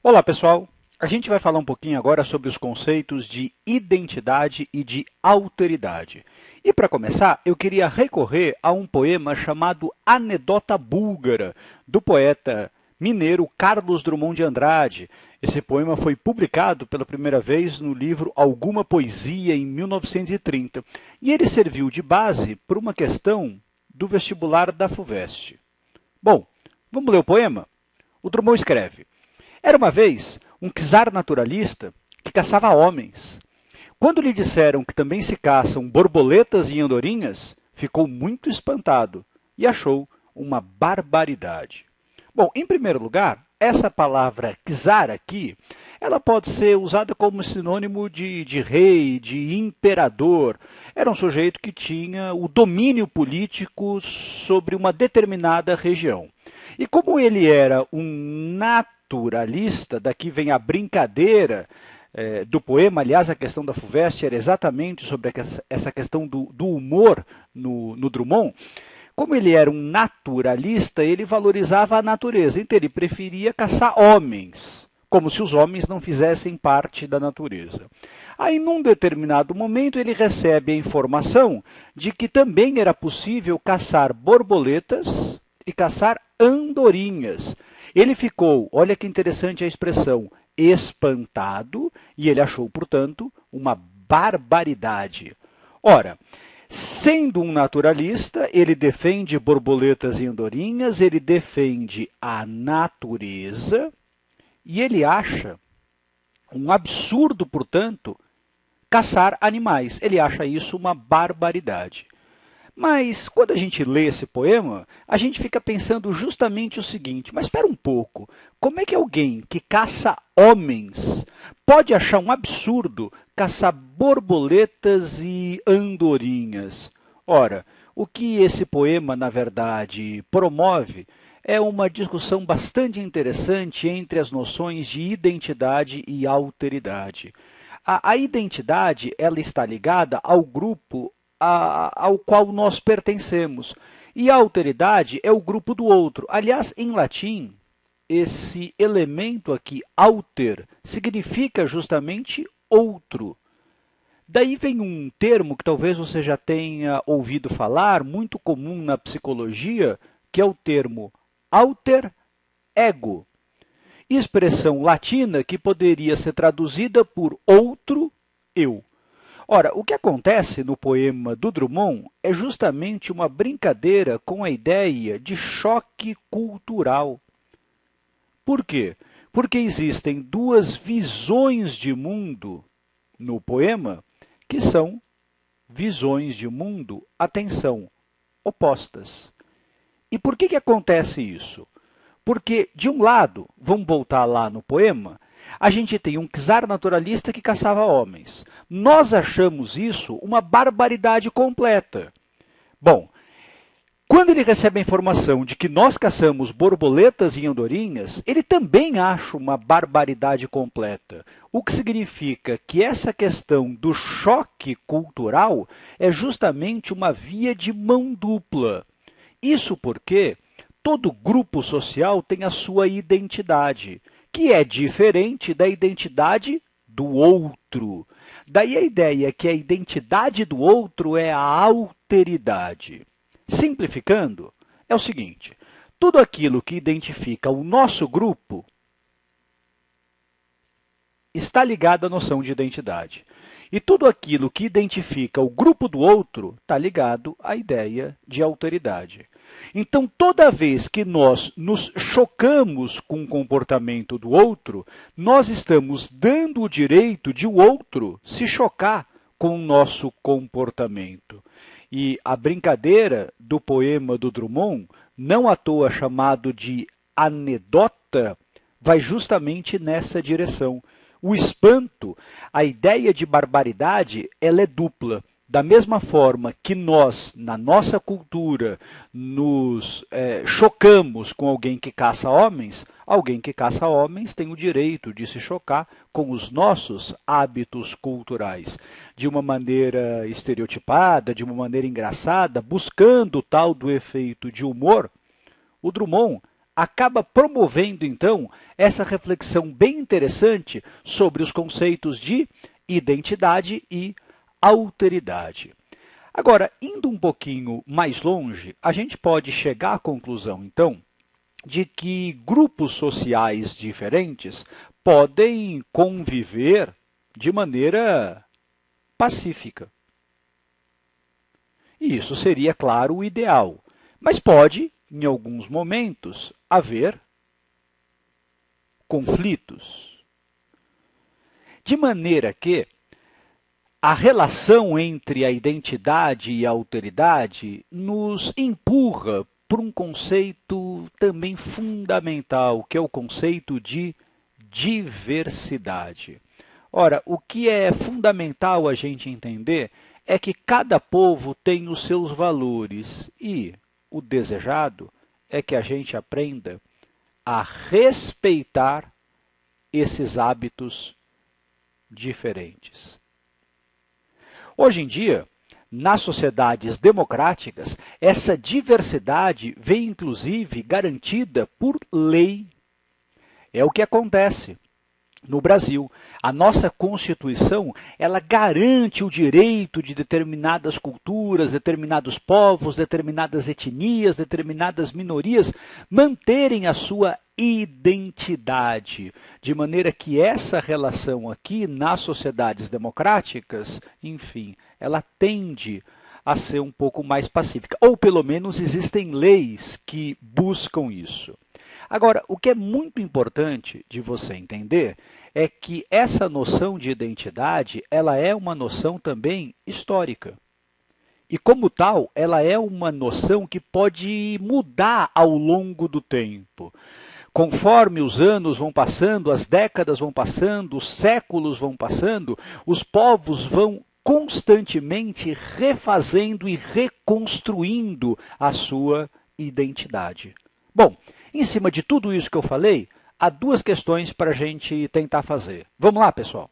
Olá, pessoal! A gente vai falar um pouquinho agora sobre os conceitos de identidade e de alteridade. E para começar, eu queria recorrer a um poema chamado Anedota Búlgara, do poeta mineiro Carlos Drummond de Andrade. Esse poema foi publicado pela primeira vez no livro Alguma Poesia, em 1930. E ele serviu de base para uma questão do vestibular da FUVEST. Bom, vamos ler o poema? O Drummond escreve: Era uma vez um czar naturalista que caçava homens. Quando lhe disseram que também se caçam borboletas e andorinhas, ficou muito espantado e achou uma barbaridade. Bom, em primeiro lugar, essa palavra czar aqui, ela pode ser usada como sinônimo de rei, de imperador. Era um sujeito que tinha o domínio político sobre uma determinada região. E como ele era um naturalista, daqui vem a brincadeira do poema, aliás, a questão da FUVEST era exatamente sobre essa questão do humor no Drummond. Como ele era um naturalista, ele valorizava a natureza, então ele preferia caçar homens, como se os homens não fizessem parte da natureza. Aí, num determinado momento, ele recebe a informação de que também era possível caçar borboletas e caçar andorinhas. Ele ficou, olha que interessante a expressão, espantado, e ele achou, portanto, uma barbaridade. Ora, sendo um naturalista, ele defende borboletas e andorinhas, ele defende a natureza, e ele acha um absurdo, portanto, caçar animais. Ele acha isso uma barbaridade. Mas, quando a gente lê esse poema, a gente fica pensando justamente o seguinte: mas espera um pouco, como é que alguém que caça homens pode achar um absurdo caçar borboletas e andorinhas? Ora, o que esse poema, na verdade, promove é uma discussão bastante interessante entre as noções de identidade e alteridade. A identidade ela está ligada ao grupo ao qual nós pertencemos. E a alteridade é o grupo do outro. Aliás, em latim, esse elemento aqui, alter, significa justamente outro. Daí vem um termo que talvez você já tenha ouvido falar, muito comum na psicologia, que é o termo alter ego. Expressão latina que poderia ser traduzida por outro eu. Ora, o que acontece no poema do Drummond é justamente uma brincadeira com a ideia de choque cultural. Por quê? Porque existem duas visões de mundo no poema que são visões de mundo, atenção, opostas. E por que acontece isso? Porque, de um lado, vamos voltar lá no poema, a gente tem um czar naturalista que caçava homens. Nós achamos isso uma barbaridade completa. Bom, quando ele recebe a informação de que nós caçamos borboletas e andorinhas, ele também acha uma barbaridade completa. O que significa que essa questão do choque cultural é justamente uma via de mão dupla. Isso porque todo grupo social tem a sua identidade, que é diferente da identidade do outro. Daí a ideia que a identidade do outro é a alteridade. Simplificando, é o seguinte: tudo aquilo que identifica o nosso grupo está ligado à noção de identidade. E tudo aquilo que identifica o grupo do outro está ligado à ideia de alteridade. Então, toda vez que nós nos chocamos com o comportamento do outro, nós estamos dando o direito de o outro se chocar com o nosso comportamento. E a brincadeira do poema do Drummond, não à toa chamado de anedota, vai justamente nessa direção. O espanto, a ideia de barbaridade, ela é dupla. Da mesma forma que nós, na nossa cultura, nos chocamos com alguém que caça homens tem o direito de se chocar com os nossos hábitos culturais. De uma maneira estereotipada, de uma maneira engraçada, buscando o tal do efeito de humor, o Drummond acaba promovendo, então, essa reflexão bem interessante sobre os conceitos de identidade e alteridade. Agora, indo um pouquinho mais longe, a gente pode chegar à conclusão, então, de que grupos sociais diferentes podem conviver de maneira pacífica. E isso seria, claro, o ideal. Mas pode, em alguns momentos, haver conflitos. De maneira que a relação entre a identidade e a alteridade nos empurra para um conceito também fundamental, que é o conceito de diversidade. Ora, o que é fundamental a gente entender é que cada povo tem os seus valores e o desejado é que a gente aprenda a respeitar esses hábitos diferentes. Hoje em dia, nas sociedades democráticas, essa diversidade vem inclusive garantida por lei. É o que acontece no Brasil. A nossa Constituição, ela garante o direito de determinadas culturas, determinados povos, determinadas etnias, determinadas minorias manterem a sua identidade, de maneira que essa relação aqui nas sociedades democráticas, enfim, ela tende a ser um pouco mais pacífica, ou pelo menos existem leis que buscam isso. Agora, o que é muito importante de você entender é que essa noção de identidade, ela é uma noção também histórica. E como tal, ela é uma noção que pode mudar ao longo do tempo. Conforme os anos vão passando, as décadas vão passando, os séculos vão passando, os povos vão constantemente refazendo e reconstruindo a sua identidade. Bom, em cima de tudo isso que eu falei, há duas questões para a gente tentar fazer. Vamos lá, pessoal?